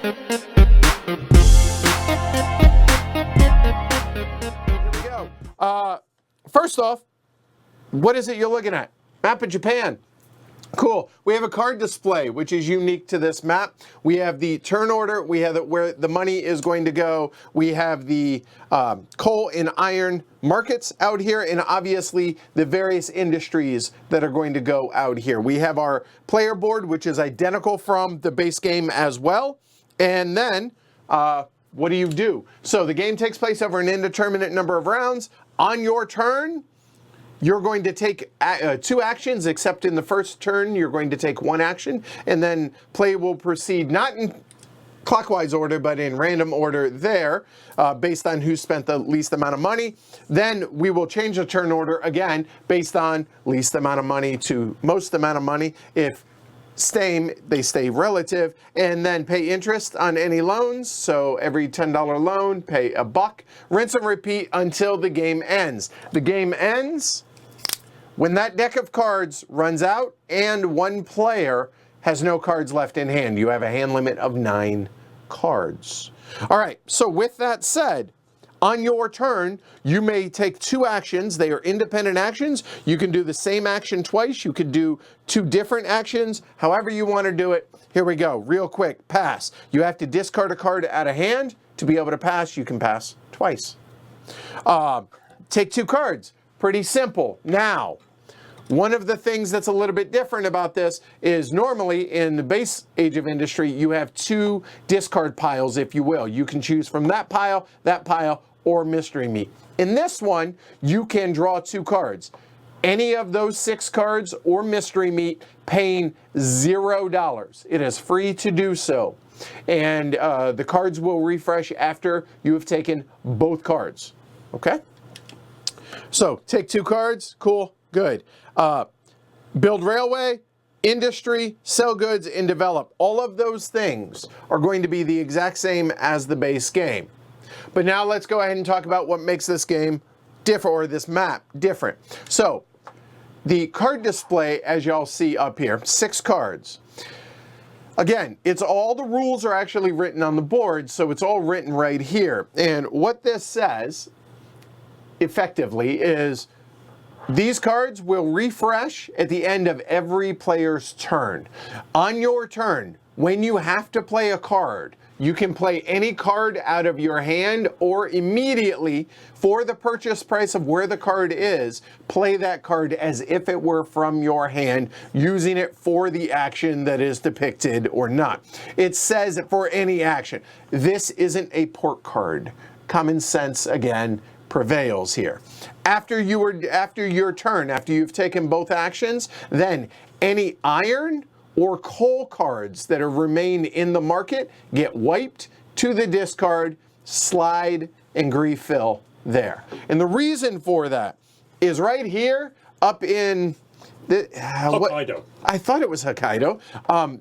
we go. First off, what is it you're looking at? Map of Japan. Cool. We have a card display, which is unique to this map. We have the turn order. We have where the money is going to go. We have the coal and iron markets out here, and obviously the various industries that are going to go out here. We have our player board, which is identical from the base game as well. And then, what do you do? So the game takes place over an indeterminate number of rounds. On your turn, you're going to take 2 actions, except in the first turn, you're going to take 1 action, and then play will proceed not in clockwise order, but in random order there, based on who spent the least amount of money. Then we will change the turn order again, based on least amount of money to most amount of money. If they stay relative, and then pay interest on any loans. So every $10 loan, pay $1. Rinse and repeat until the game ends. The game ends when that deck of cards runs out and one player has no cards left in hand. You have a hand limit of 9 cards. All right, so with that said, on your turn, you may take 2 actions. They are independent actions. You can do the same action twice. You could do 2 different actions, however you want to do it. Here we go, real quick, pass. You have to discard a card out of hand. To be able to pass, you can pass twice. Take 2 cards, pretty simple. Now, one of the things that's a little bit different about this is normally in the base Age of Industry, you have 2 discard piles, if you will. You can choose from that pile, or mystery meat. In this one, you can draw 2 cards. Any of those 6 cards or mystery meat paying $0. It is free to do so. And the cards will refresh after you have taken both cards. Okay? So, take 2 cards. Cool. Good. Build railway, industry, sell goods, and develop. All of those things are going to be the exact same as the base game. But now let's go ahead and talk about what makes this game different, or this map different. So, the card display, as y'all see up here, 6 cards. Again, it's all the rules are actually written on the board, so it's all written right here. And what this says, effectively, is these cards will refresh at the end of every player's turn. On your turn, when you have to play a card, you can play any card out of your hand, or immediately, for the purchase price of where the card is, play that card as if it were from your hand, using it for the action that is depicted or not. It says for any action. This isn't a port card. Common sense, again, prevails here. After your turn, after you've taken both actions, then any iron or coal cards that have remained in the market get wiped to the discard, slide, and refill there. And the reason for that is right here up in Hokkaido. I thought it was Hokkaido.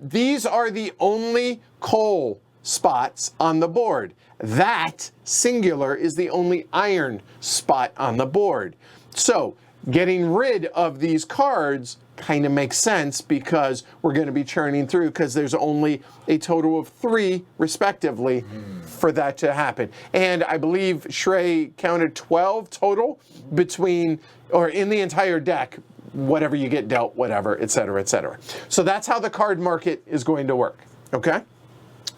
These are the only coal spots on the board. That, singular, is the only iron spot on the board. So, getting rid of these cards kind of makes sense, because we're going to be churning through, because there's only a total of 3, respectively, for that to happen. And I believe Shrey counted 12 total between, or in the entire deck, whatever you get dealt, whatever, etc., etc. So that's how the card market is going to work, okay?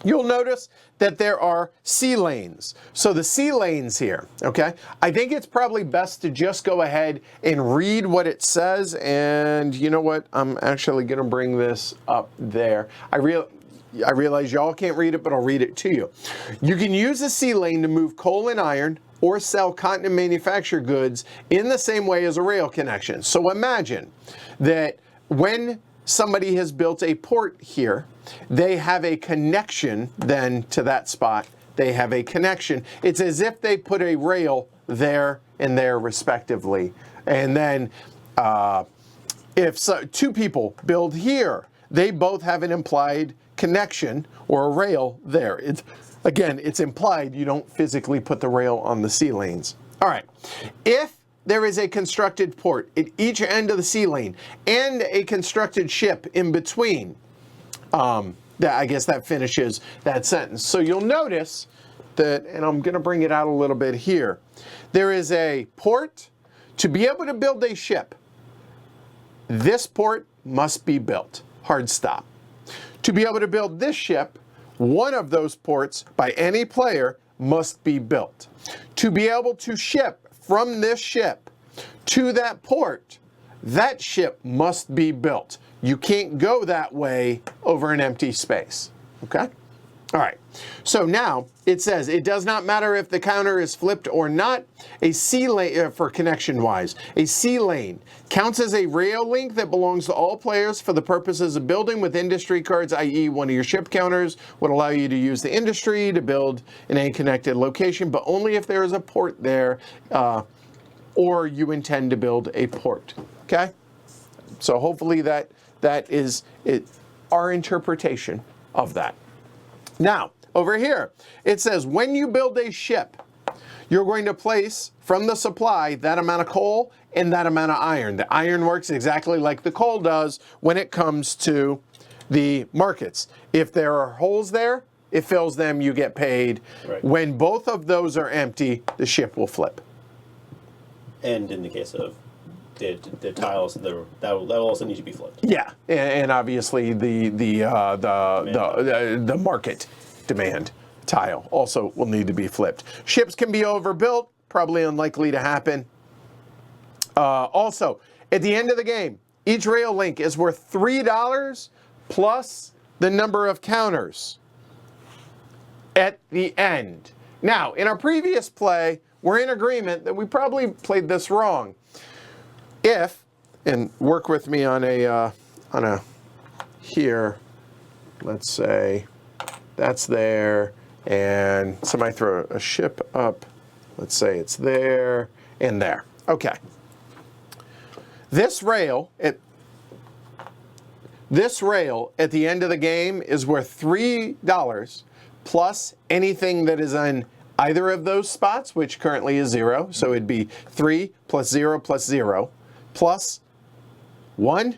You'll notice that there are C lanes. So the C lanes here, okay? I think it's probably best to just go ahead and read what it says. And you know what? I'm actually going to bring this up there. I realize y'all can't read it, but I'll read it to you. You can use the C lane to move coal and iron, or sell cotton and manufactured goods in the same way as a rail connection. So imagine that when somebody has built a port here, they have a connection then to that spot. They have a connection. It's as if they put a rail there and there respectively. And then if 2 people build here, they both have an implied connection or a rail there. Again, it's implied. You don't physically put the rail on the C lanes. All right. If there is a constructed port at each end of the C lane and a constructed ship in between, I guess that finishes that sentence. So you'll notice that, and I'm going to bring it out a little bit here, there is a port. To be able to build a ship, this port must be built. Hard stop. To be able to build this ship, one of those ports by any player must be built. To be able to ship from this ship to that port, that ship must be built. You can't go that way over an empty space. Okay? All right. So now it says it does not matter if the counter is flipped or not. A C lane, for connection wise, a C lane counts as a rail link that belongs to all players for the purposes of building with industry cards, i.e. one of your ship counters would allow you to use the industry to build in a connected location, but only if there is a port there or you intend to build a port. Okay? So hopefully that is our interpretation of that. Now, over here, it says when you build a ship, you're going to place from the supply that amount of coal and that amount of iron. The iron works exactly like the coal does when it comes to the markets. If there are holes there, it fills them, you get paid. Right. When both of those are empty, the ship will flip. And in the case of the tiles, that will also need to be flipped. Yeah, and obviously the market demand tile also will need to be flipped. Ships can be overbuilt, probably unlikely to happen. Also, at the end of the game, each rail link is worth $3 plus the number of counters at the end. Now, in our previous play, we're in agreement that we probably played this wrong. If, and work with me on a here, let's say that's there, and somebody throw a ship up, let's say it's there and there. Okay. This rail at the end of the game is worth $3 plus anything that is on either of those spots, which currently is 0, so it'd be 3 plus 0 plus 0. Plus 1,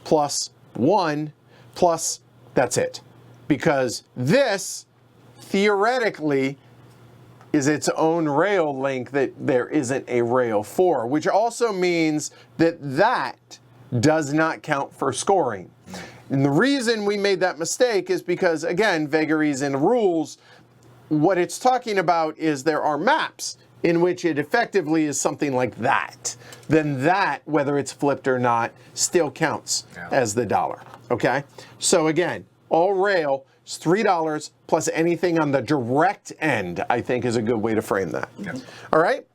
plus 1, plus that's it. Because this, theoretically, is its own rail link that there isn't a rail for, which also means that does not count for scoring. And the reason we made that mistake is because, again, vagaries in rules, what it's talking about is there are maps in which it effectively is something like that, then that, whether it's flipped or not, still counts as the dollar, okay? So again, all rail is $3 plus anything on the direct end, I think is a good way to frame that. Yes. All right?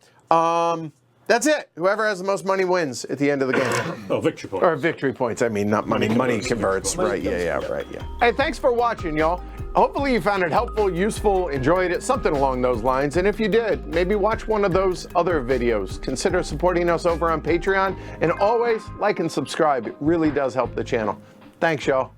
That's it. Whoever has the most money wins at the end of the game. Oh, victory points. Or victory points, I mean, not money. Money converts, right, right. Hey, thanks for watching, y'all. Hopefully you found it helpful, useful, enjoyed it, something along those lines. And if you did, maybe watch one of those other videos. Consider supporting us over on Patreon. And always like and subscribe. It really does help the channel. Thanks, y'all.